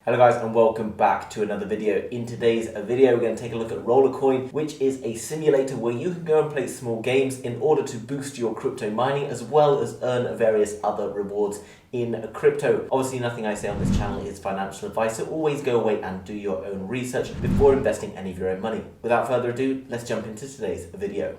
Hello guys and welcome back to another video. In today's video we're going to take a look at Rollercoin, which is a simulator where you can go and play small games in order to boost your crypto mining as well as earn various other rewards in crypto. Obviously nothing I say on this channel is financial advice, so always go away and do your own research before investing any of your own money. Without further ado, let's jump into today's video.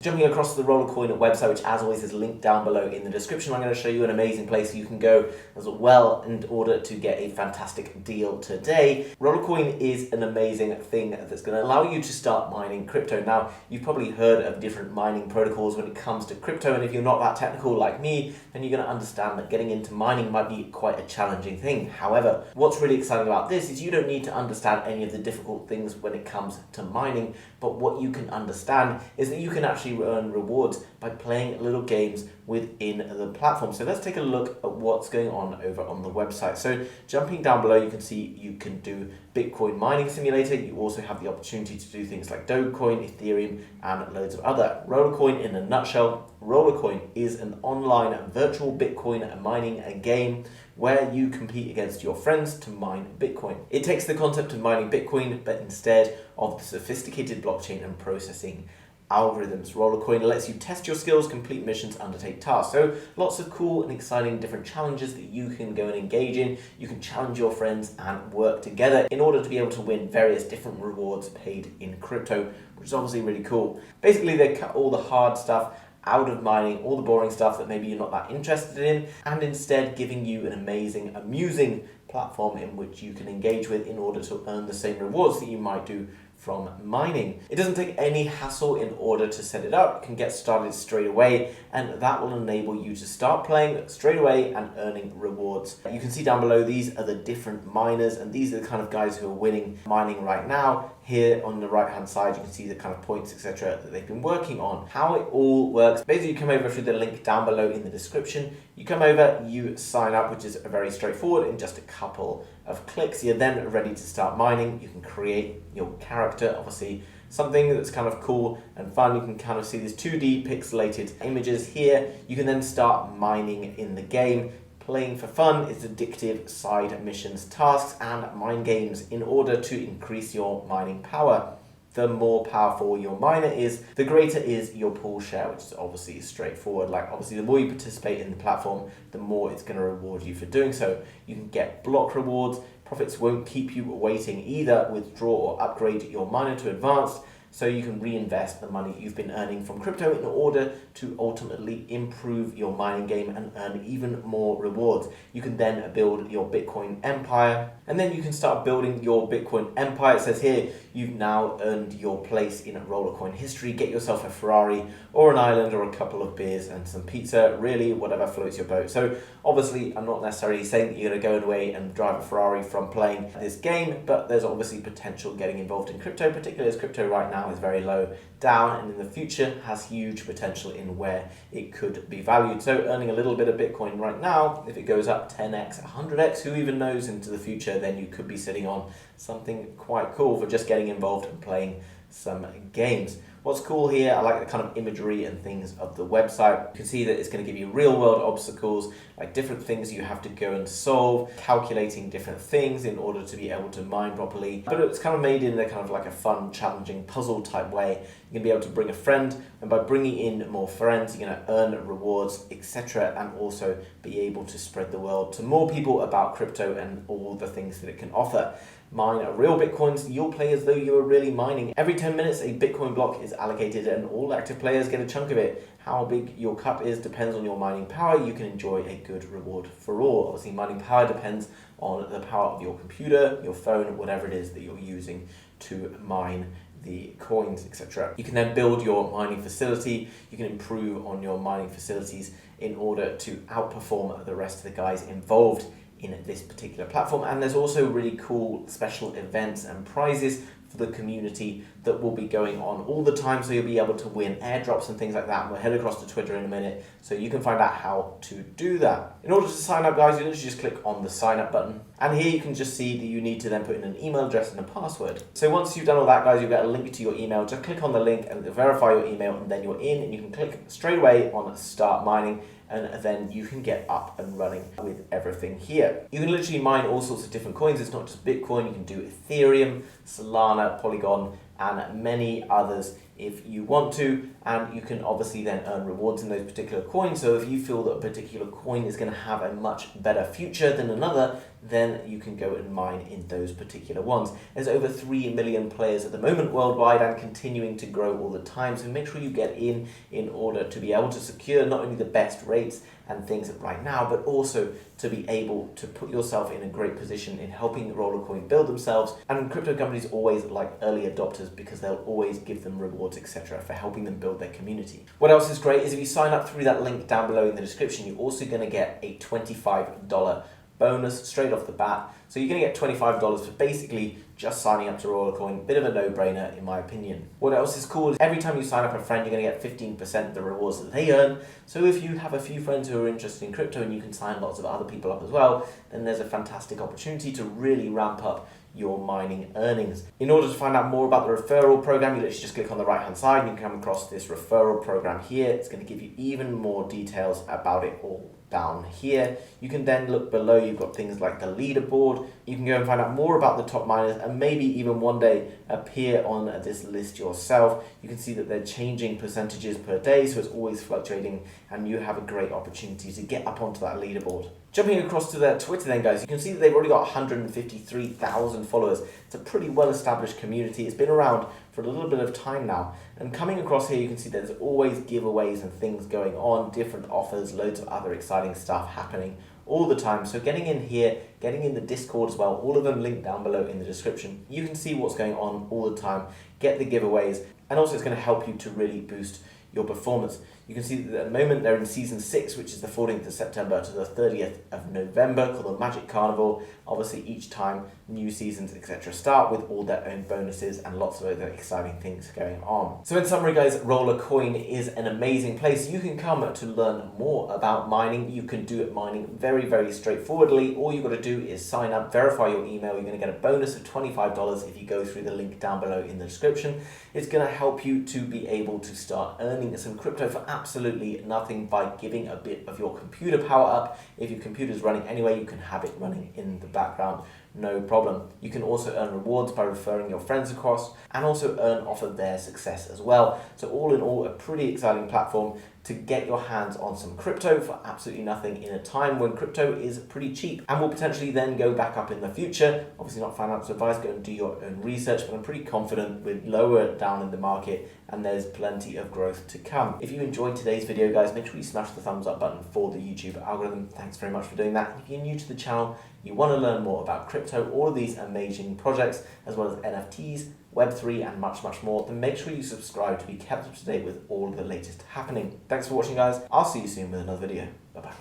Jumping across to the Rollercoin website, which as always is linked down below in the description, I'm going to show you an amazing place you can go as well in order to get a fantastic deal today. Rollercoin is an amazing thing that's going to allow you to start mining crypto. Now, you've probably heard of different mining protocols when it comes to crypto, and if you're not that technical like me, then you're going to understand that getting into mining might be quite a challenging thing. However, what's really exciting about this is you don't need to understand any of the difficult things when it comes to mining, but what you can understand is that you can actually earn rewards by playing little games within the platform. So let's take a look at what's going on over on the website. So jumping down below, you can see you can do Bitcoin mining simulator. You also have the opportunity to do things like Dogecoin, Ethereum, and loads of other. Rollercoin in a nutshell. Rollercoin is an online virtual Bitcoin mining game where you compete against your friends to mine Bitcoin. It takes the concept of mining Bitcoin, but instead of the sophisticated blockchain and processing algorithms. Rollercoin lets you test your skills, complete missions, undertake tasks. So lots of cool and exciting different challenges that you can go and engage in. You can challenge your friends and work together in order to be able to win various different rewards paid in crypto, which is obviously really cool. Basically, they cut all the hard stuff out of mining, all the boring stuff that maybe you're not that interested in, and instead giving you an amazing, amusing platform in which you can engage with in order to earn the same rewards that you might do from mining. It doesn't take any hassle in order to set it up. You can get started straight away, and that will enable you to start playing straight away and earning rewards. You can see down below, these are the different miners, and these are the kind of guys who are winning mining right now. Here on the right hand side, you can see the kind of points, etc. that they've been working on. How it all works, basically you come over through the link down below in the description. You come over, you sign up, which is very straightforward in just a couple of clicks. You're then ready to start mining. You can create your character, obviously something that's kind of cool and fun. You can kind of see these 2D pixelated images here. You can then start mining in the game. Playing for fun is addictive side missions, tasks, and mind games in order to increase your mining power. The more powerful your miner is, the greater is your pool share, which is obviously straightforward. Like obviously the more you participate in the platform, the more it's going to reward you for doing so. You can get block rewards. Profits won't keep you waiting either. Withdraw or upgrade your miner to advanced, so you can reinvest the money you've been earning from crypto in order to ultimately improve your mining game and earn even more rewards. You can then build your Bitcoin empire, and then you can start building your Bitcoin empire. It says here, you've now earned your place in Rollercoin history. Get yourself a Ferrari or an island or a couple of beers and some pizza, really whatever floats your boat. So obviously I'm not necessarily saying that you're going to go away and drive a Ferrari from playing this game, but there's obviously potential getting involved in crypto, particularly as crypto right now is very low down and in the future has huge potential in where it could be valued. So earning a little bit of Bitcoin right now, if it goes up 10x, 100x, who even knows into the future, then you could be sitting on something quite cool for just getting involved and playing some games. What's cool here, I like the kind of imagery and things of the website. You can see that it's going to give you real world obstacles, like different things you have to go and solve, calculating different things in order to be able to mine properly. But it's kind of made in a kind of like a fun, challenging puzzle type way. You're going to be able to bring a friend, and by bringing in more friends, you're going to earn rewards, etc. and also be able to spread the word to more people about crypto and all the things that it can offer. Mine real Bitcoins, you'll play as though you are really mining. Every 10 minutes, a Bitcoin block is allocated and all active players get a chunk of it. How big your cup is depends on your mining power. You can enjoy a good reward for all. Obviously, mining power depends on the power of your computer, your phone, whatever it is that you're using to mine the coins, etc. You can then build your mining facility. You can improve on your mining facilities in order to outperform the rest of the guys involved in this particular platform. And there's also really cool special events and prizes for the community that will be going on all the time, so you'll be able to win airdrops and things like that. We'll head across to Twitter in a minute so you can find out how to do that. In order to sign up, guys, you literally just click on the sign up button, and here you can just see that you need to then put in an email address and a password. So once you've done all that, guys, you'll get a link to your email. Just click on the link and verify your email, and then you're in, and you can click straight away on start mining, and then you can get up and running with everything here. You can literally mine all sorts of different coins. It's not just Bitcoin. You can do Ethereum, Solana, Polygon, and many others if you want to, and you can obviously then earn rewards in those particular coins. So if you feel that a particular coin is going to have a much better future than another, then you can go and mine in those particular ones. There's over 3 million players at the moment worldwide and continuing to grow all the time, so make sure you get in order to be able to secure not only the best rates and things right now, but also to be able to put yourself in a great position in helping Rollercoin build themselves. And crypto companies always like early adopters because they'll always give them rewards, etc., for helping them build their community. What else is great is if you sign up through that link down below in the description, you're also going to get a $25 bonus straight off the bat. So you're going to get $25 for basically just signing up to Rollercoin. Bit of a no-brainer in my opinion. What else is cool is every time you sign up a friend, you're going to get 15% of the rewards that they earn. So if you have a few friends who are interested in crypto and you can sign lots of other people up as well, then there's a fantastic opportunity to really ramp up your mining earnings. In order to find out more about the referral program, you literally just click on the right hand side and you can come across this referral program here. It's going to give you even more details about it all down here. You can then look below, you've got things like the leaderboard. You can go and find out more about the top miners and maybe even one day appear on this list yourself. You can see that they're changing percentages per day, so it's always fluctuating, and you have a great opportunity to get up onto that leaderboard. Jumping across to their Twitter then, guys, you can see that they've already got 153,000 followers. It's a pretty well-established community. It's been around for a little bit of time now. And coming across here, you can see there's always giveaways and things going on, different offers, loads of other exciting stuff happening all the time. So getting in here, getting in the Discord as well, all of them linked down below in the description. You can see what's going on all the time, get the giveaways, and also it's going to help you to really boost your performance. You can see that at the moment they're in season 6, which is the 14th of September to the 30th of November, called the Magic Carnival. Obviously each time new seasons, etc. start with all their own bonuses and lots of other exciting things going on. So in summary, guys, Rollercoin is an amazing place. You can come to learn more about mining. You can do it mining very, very straightforwardly. All you've got to do is sign up, verify your email. You're going to get a bonus of $25 if you go through the link down below in the description. It's going to help you to be able to start earning some crypto for absolutely nothing by giving a bit of your computer power up. If your computer's running anyway, you can have it running in the background, no problem. You can also earn rewards by referring your friends across and also earn off of their success as well. So all in all, a pretty exciting platform to get your hands on some crypto for absolutely nothing in a time when crypto is pretty cheap and will potentially then go back up in the future. Obviously not financial advice, go and do your own research, but I'm pretty confident we're lower down in the market and there's plenty of growth to come. If you enjoyed today's video, guys, make sure you smash the thumbs up button for the YouTube algorithm. Thanks very much for doing that. If you're new to the channel, you want to learn more about crypto, all of these amazing projects, as well as NFTs, Web3 and much, much more, then make sure you subscribe to be kept up to date with all of the latest happening. Thanks for watching, guys. I'll see you soon with another video. Bye-bye.